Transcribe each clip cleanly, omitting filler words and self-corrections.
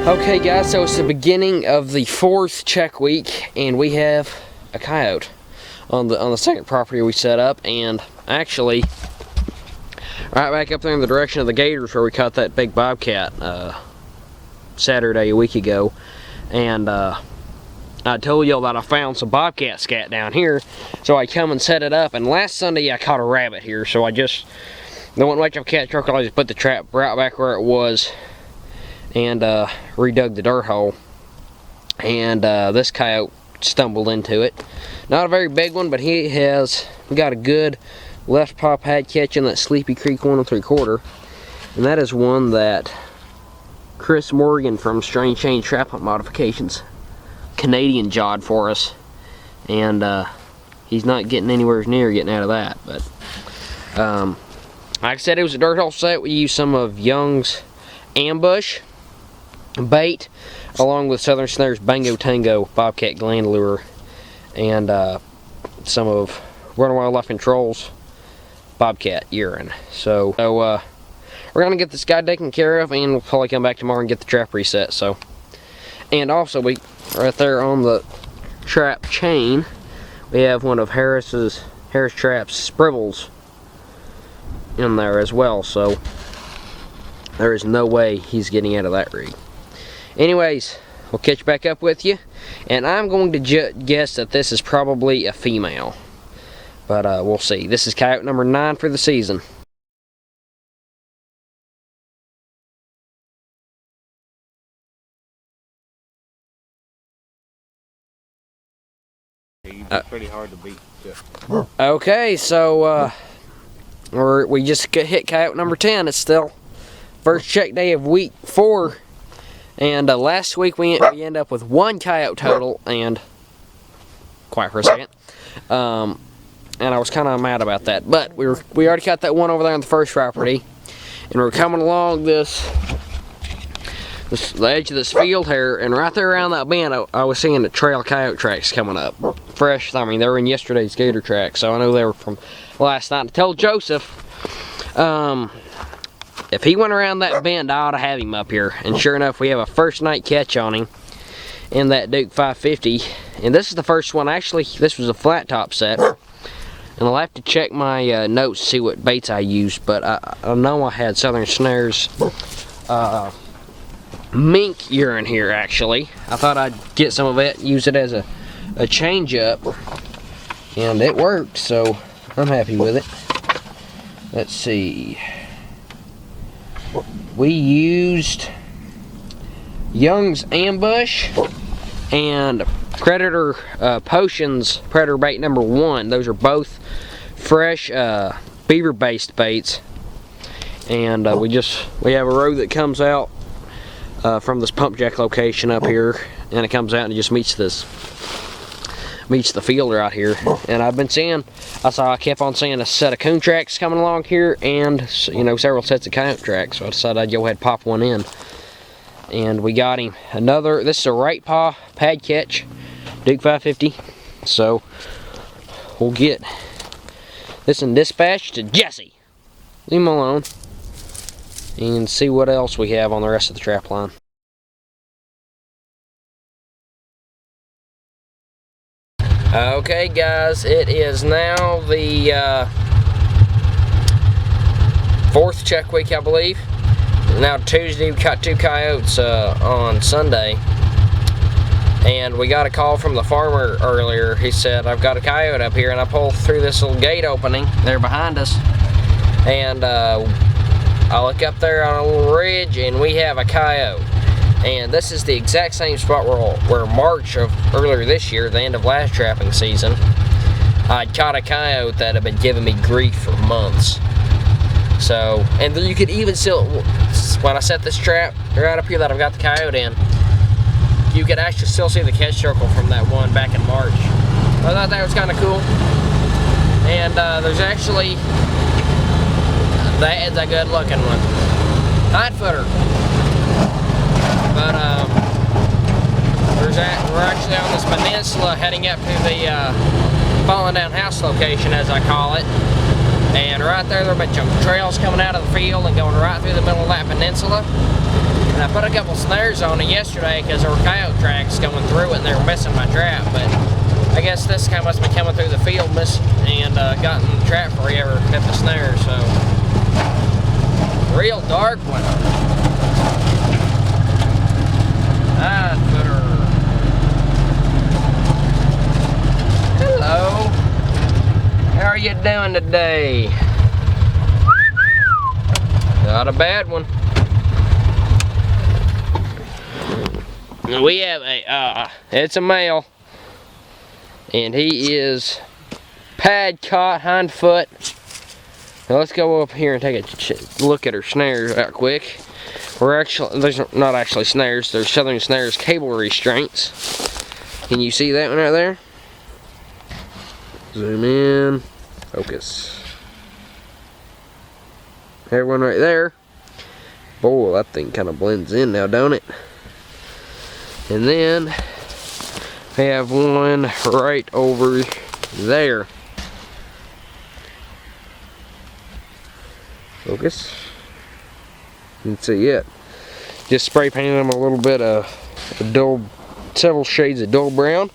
Okay guys, so it's the beginning of the 4th check week, and we have a coyote on the second property we set up, and actually right back up there in the direction of the gators where we caught that big bobcat Saturday a week ago. And I told y'all that I found some bobcat scat down here, so I come and set it up. And last Sunday I caught a rabbit here, so there wasn't much of a catch truck. I just put the trap right back where it was and redug the dirt hole, and this coyote stumbled into it. Not a very big one, but we got a good left paw pad catch in that Sleepy Creek 1 3/4, and that is one that Chris Morgan from strainedchainsmodifications Modifications Canadian jawed for us, and he's not getting anywhere near getting out of that. But like I said, it was a dirt hole set. We used some of Young's ambush bait along with Southern Snares Bango Tango bobcat gland lure, and some of Running Wildlife Control's bobcat urine. So we're gonna get this guy taken care of, and we'll probably come back tomorrow and get the trap reset. So, and also we right there on the trap chain, we have one of Harris Traps Spribles in there as well. So there is no way he's getting out of that rig. Anyways, we'll catch back up with you, and I'm going to guess that this is probably a female, but we'll see. This is coyote number 9 for the season. Pretty hard to beat. Yeah. Okay, so we just hit coyote number 10. It's still first check day of week 4. And last week we ended up with 1 coyote total, and quiet for a second. And I was kind of mad about that, but we already caught that one over there on the first property, and we're coming along the edge of this field here, and right there around that bend, I was seeing the trail coyote tracks coming up, fresh. I mean, they were in yesterday's gator tracks, so I know they were from last night. I told Joseph, if he went around that bend, I ought to have him up here. And sure enough, we have a first night catch on him in that Duke 550. And this is the first one. Actually, this was a flat top set. And I'll have to check my notes to see what baits I used. But I know I had Southern Snares mink urine here, actually. I thought I'd get some of it, use it as a change up. And it worked, so I'm happy with it. Let's see. We used Young's Ambush and PredatorPotion's Predator Bait number 1. Those are both fresh beaver based baits, and we have a road that comes out from this pump jack location up here, and it comes out and it just meets the field right here. And I've been seeing, I kept on seeing a set of coon tracks coming along here, and several sets of coyote tracks, so I decided I'd go ahead and pop one in. And we got him another. This is a right paw pad catch, Duke 550. So we'll get this in dispatch to Jesse, leave him alone, and see what else we have on the rest of the trap line. Okay guys, it is now the 4th check week, I believe. Now Tuesday, we caught 2 coyotes on Sunday, and we got a call from the farmer earlier. He said, I've got a coyote up here, and I pulled through this little gate opening there behind us, and I look up there on a little ridge, and we have a coyote. And this is the exact same spot where March of earlier this year, the end of last trapping season, I'd caught a coyote that had been giving me grief for months. So, and you could even still, when I set this trap right up here that I've got the coyote in, you could actually still see the catch circle from that one back in March. I thought that was kind of cool. And there's actually, that is a good looking one. 9-footer. But we're actually on this peninsula heading up to the falling down house location, as I call it. And right there are a bunch of trails coming out of the field and going right through the middle of that peninsula. And And I put a couple snares on it yesterday because there were coyote tracks going through it and they were missing my trap. But I guess this guy must be coming through the field and gotten the trap before he ever hit the snare. So, real dark one. Hello. How are you doing today? Not a bad one. We have it's a male, and he is pad caught hind foot. Now let's go up here and take a look at her snares out quick. There's not actually snares, they're Southern Snares cable restraints. Can you see that one right there? Zoom in, focus. There's one right there. Boy, that thing kind of blends in now, don't it? And then we have one right over there. Focus. You can see it. Just spray painted them a little bit of several shades of dull brown,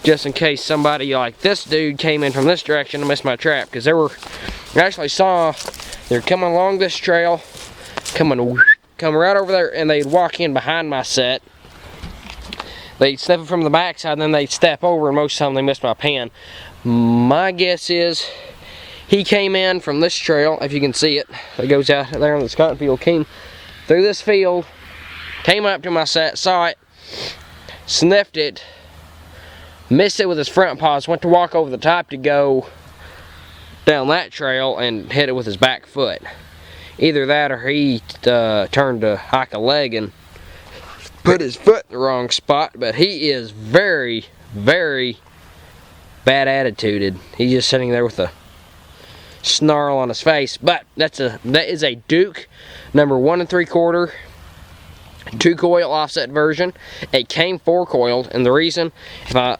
just in case somebody like this dude came in from this direction and missed my trap. Because I actually saw they're coming along this trail, come right over there, and they'd walk in behind my set. They'd step it from the backside, and then they'd step over, and most of the time they missed my pan. My guess is he came in from this trail, if you can see it. It goes out there on this cotton field, came through this field, came up to my set, saw it, sniffed it, missed it with his front paws, went to walk over the top to go down that trail and hit it with his back foot. Either that or he turned to hike a leg and put his foot in the wrong spot. But he is very, very bad attituded. He's just sitting there with a snarl on his face. But that is a Duke number 1 3/4 2-coil offset version. It came 4-coiled, and the reason,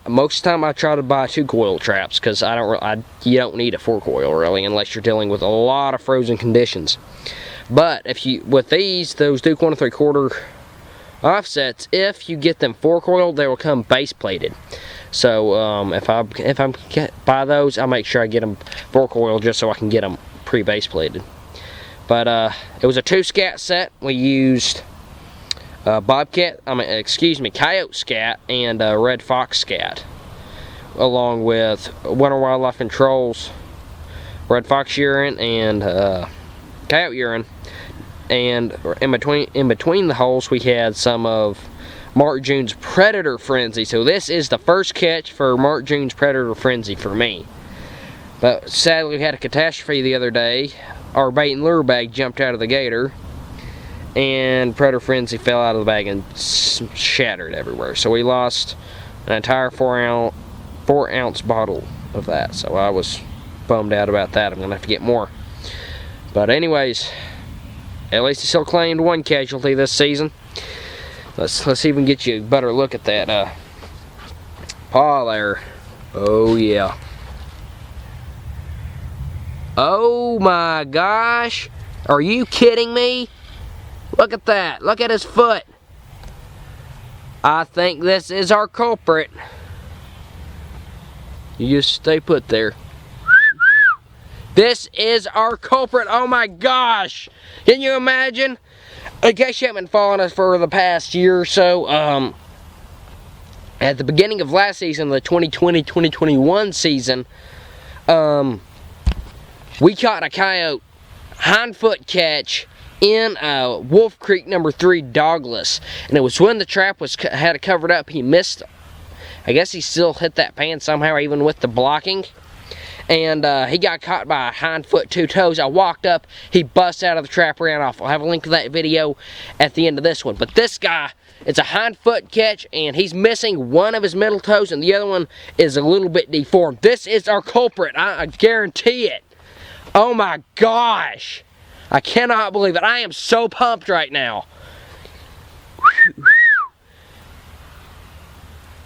most of the time I try to buy 2-coil traps because you don't need a 4-coil really unless you're dealing with a lot of frozen conditions. But with those Duke 1 3/4 offsets, if you get them 4-coiled, they will come base plated. So if I buy those, I'll make sure I get them 4-coiled just so I can get them pre-base plated. But it was a 2-scat set. We used coyote scat and red fox scat, along with Winter Wildlife Control's red fox urine and coyote urine. And in between the holes, we had some of Mark June's Predator Frenzy. So this is the first catch for Mark June's Predator Frenzy for me. But sadly, we had a catastrophe the other day. Our bait and lure bag jumped out of the gator, and Predator Frenzy fell out of the bag and shattered everywhere. So we lost an entire 4-ounce bottle of that. So I was bummed out about that. I'm gonna have to get more. But anyways, at least he still claimed 1 casualty this season. Let's even get you a better look at that paw there. Oh yeah. Oh my gosh. Are you kidding me? Look at that. Look at his foot. I think this is our culprit. You just stay put there. This is our culprit. Oh my gosh. Can you imagine? In case you haven't been following us for the past year or so, at the beginning of last season, the 2020-2021 season, we caught a coyote hind foot catch in Wolf Creek number 3 dogless, and it was when the trap had it covered up. He missed. I guess he still hit that pan somehow, even with the blocking. And he got caught by a hind foot 2 toes. I walked up, he bust out of the trap, ran off. I'll have a link to that video at the end of this one. But this guy, it's a hind foot catch, and he's missing one of his middle toes, and the other one is a little bit deformed. This is our culprit, I guarantee it. Oh my gosh. I cannot believe it. I am so pumped right now.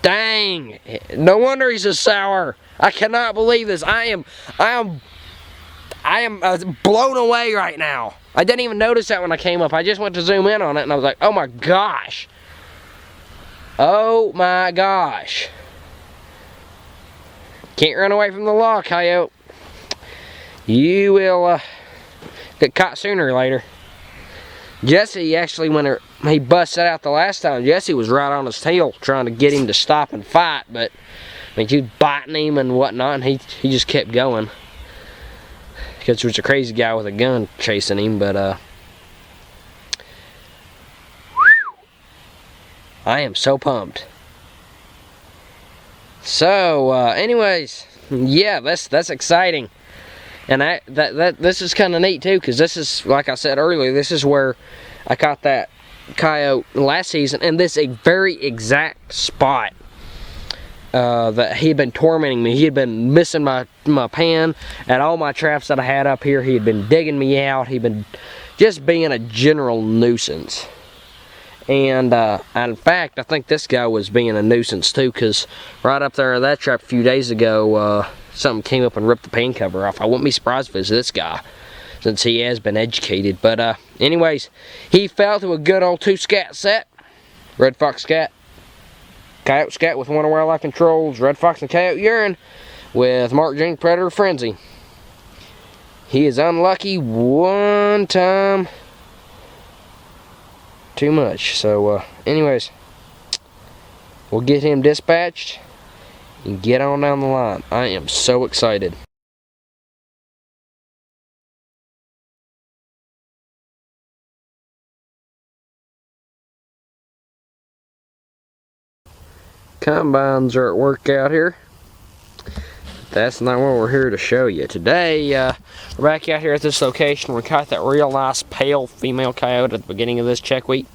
Dang. No wonder he's so sour. I cannot believe this. I I am blown away right now. I didn't even notice that when I came up. I just went to zoom in on it and I was like, oh my gosh. Oh my gosh. Can't run away from the law, coyote. You will get caught sooner or later. Jesse actually, when he busted out the last time, Jesse was right on his tail trying to get him to stop and fight, but I mean, she was biting him and whatnot, and he just kept going. Because there was a crazy guy with a gun chasing him, but I am so pumped. So, anyways, yeah, that's exciting. And this is kind of neat too, because this is, like I said earlier, this is where I caught that coyote last season, and this a very exact spot that he had been tormenting me. He had been missing my pan at all my traps that I had up here. He had been digging me out. He'd been just being a general nuisance. And in fact, I think this guy was being a nuisance too, because right up there at that trap a few days ago, something came up and ripped the pan cover off. I wouldn't be surprised if it was this guy, since he has been educated. But anyways, he fell to a good old 2-scat set. Red fox scat, coyote scat with one of wildlife controls, red fox and coyote urine with Mark Jane Predator Frenzy. He is unlucky one time too much. So anyways, we'll get him dispatched and get on down the line. I am so excited. Combines are at work out here. That's not what we're here to show you. Today, we're back out here at this location. We caught that real nice pale female coyote at the beginning of this check week.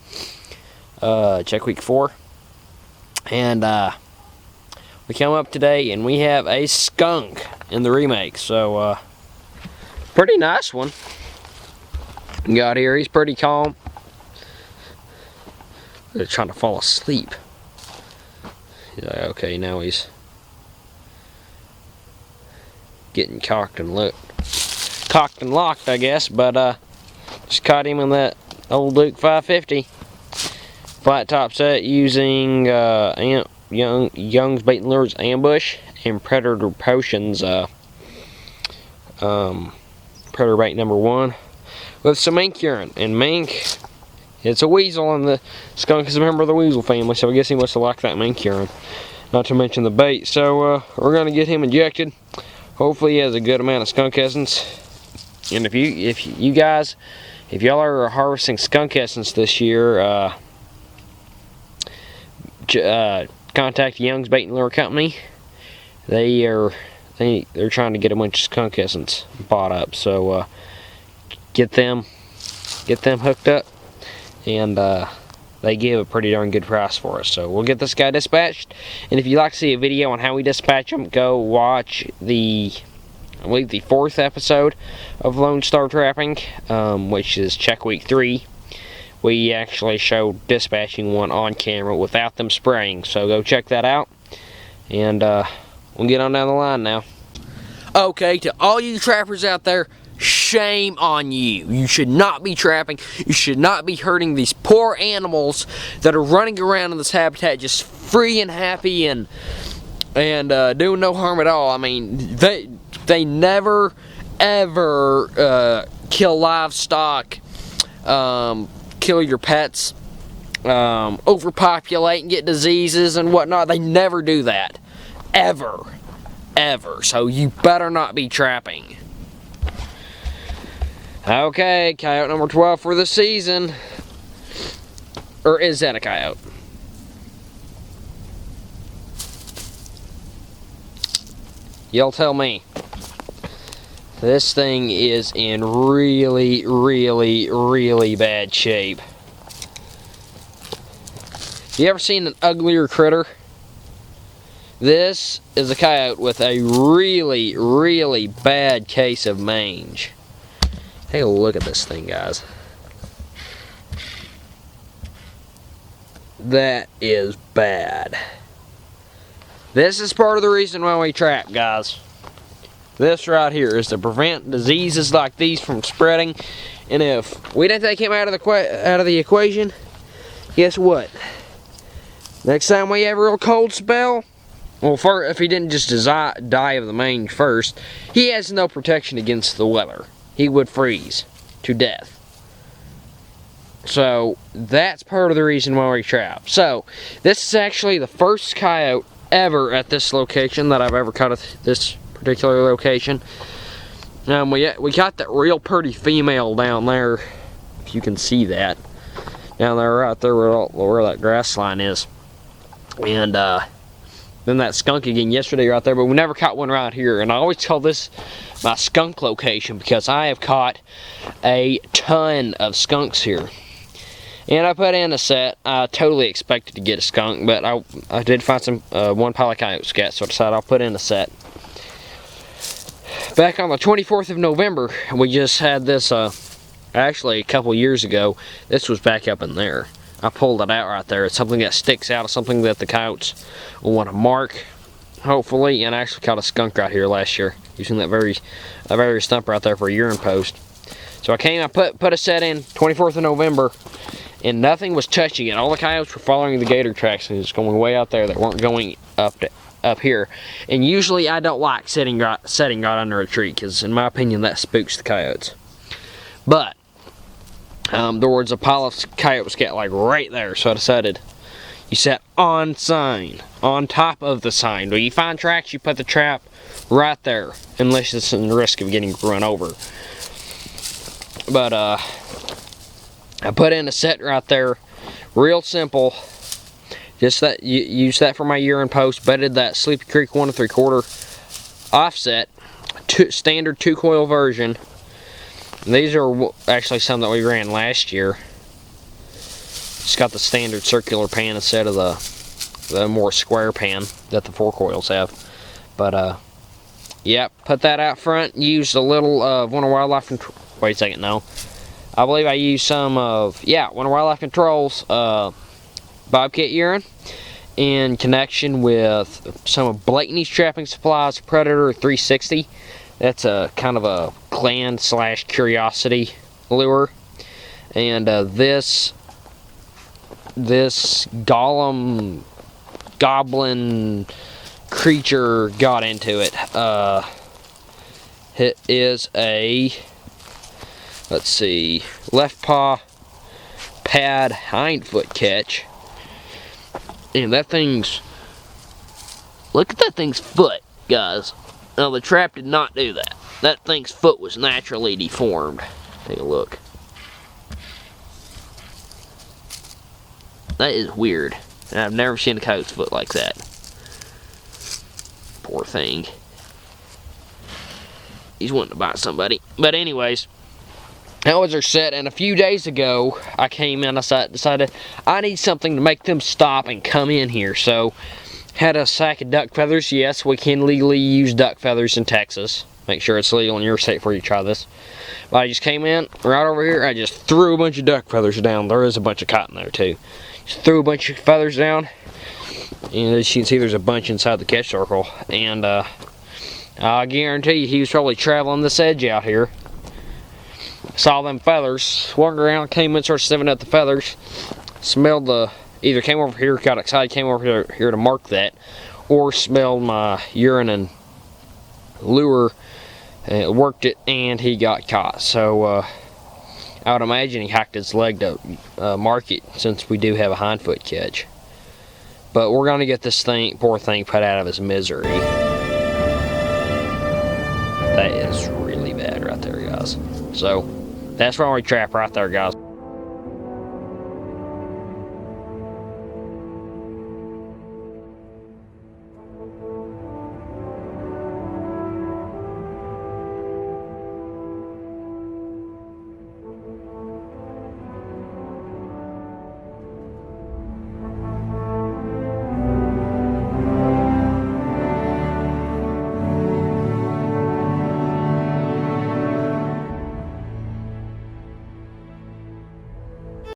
Check week 4. And we come up today and we have a skunk in the remake. So, pretty nice one. Got here, he's pretty calm. They're trying to fall asleep. He's like, okay, now he's getting cocked and locked, I guess. But just caught him in that old Duke 550 flat top set using Young's Bait and Lures Ambush and PredatorPotion's Predator Bait number 1 with some mink urine. And mink, it's a weasel, and the skunk is a member of the weasel family, so I guess he must have liked that mink urine. Not to mention the bait. So we're gonna get him injected. Hopefully he has a good amount of skunk essence. And if y'all are harvesting skunk essence this year, contact Young's Bait and Lure Company. They're trying to get a bunch of skunk essence bought up. So get them hooked up, and they give a pretty darn good price for us. So we'll get this guy dispatched. And if you'd like to see a video on how we dispatch them, go watch I believe the 4th episode of Lone Star Trapping, which is check week 3. We actually showed dispatching one on camera without them spraying. So go check that out. And we'll get on down the line now. Okay, to all you trappers out there, shame on you. You should not be trapping. You should not be hurting these poor animals that are running around in this habitat just free and happy and doing no harm at all. I mean, they never ever kill livestock, kill your pets, overpopulate and get diseases and whatnot. They never do that. Ever. So you better not be trapping. Okay, coyote number 12 for the season. Or is that a coyote? Y'all tell me. This thing is in really, really, really bad shape. You ever seen an uglier critter? This is a coyote with a really, really bad case of mange. Take a look at this thing, guys. That is bad. This is part of the reason why we trap, guys. this right here is to prevent diseases like these from spreading. And if we didn't take him out of the equation, guess what? Next time we have a real cold spell, well, if he didn't just die of the mange first, he has no protection against the weather. He would freeze to death. So that's part of the reason why we trap. So this is actually the first coyote ever at this location that I've ever caught at this particular location. We got that real pretty female down there, if you can see that, down there right there where that grass line is. And then that skunk again yesterday right there, but we never caught one right here. And I always call this my skunk location because I have caught a ton of skunks here. And I put in a set. I totally expected to get a skunk, but I did find some one pile of coyote scat, so I decided I'll put in a set. Back on the 24th of November, we just had this, actually a couple years ago, this was back up in there. I pulled it out right there. It's something that sticks out of something that the coyotes will want to mark, hopefully. And I actually caught a skunk right here last year using that very stump right there for a urine post. So I came, I put a set in 24th of November, and nothing was touching it. All the coyotes were following the gator tracks and just going way out there. They weren't going up here. And usually I don't like setting right under a tree because, in my opinion, that spooks the coyotes. But there was a pile of coyote scat like right there, so I decided you set on sign, on top of the sign. When you find tracks, you put the trap right there, unless it's in the risk of getting run over. But I put in a set right there, real simple. Just that, use that for my urine post. Bedded that Sleepy Creek 1 3/4 offset, standard 2-coil version. These are actually some that we ran last year. It's got the standard circular pan instead of the more square pan that the 4 coils have. But yeah, put that out front. Used a little Winter Wildlife Control. Wait a second, no. I believe I used some of Winter Wildlife Control's Bobcat urine in connection with some of Blakeley's trapping supplies, Predator 360. That's a kind of a gland / curiosity lure. And this goblin creature got into it. It is a, let's see, left paw pad hindfoot catch. And that thing's, look at that thing's foot, guys. Now the trap did not do that. That thing's foot was naturally deformed. Take a look. That is weird. And I've never seen a coyote's foot like that. Poor thing. He's wanting to bite somebody. But anyways, that was our set. And a few days ago, I came in. I decided I need something to make them stop and come in here. So had a sack of duck feathers. Yes, we can legally use duck feathers in Texas. Make sure it's legal in your state before you try this. But I just came in right over here. I just threw a bunch of duck feathers down. There is a bunch of cotton there too. Just threw a bunch of feathers down. And as you can see, there's a bunch inside the catch circle. And I guarantee you, he was probably traveling this edge out here. Saw them feathers, walked around, came in, started sniffing at the feathers. Smelled either came over here, got excited, came over here to mark that, or smelled my urine and lure, worked it, and he got caught. So I would imagine he hacked his leg to mark it, since we do have a hindfoot catch. But we're gonna get this poor thing, put out of his misery. That is really bad right there, guys. So that's why we trap right there, guys.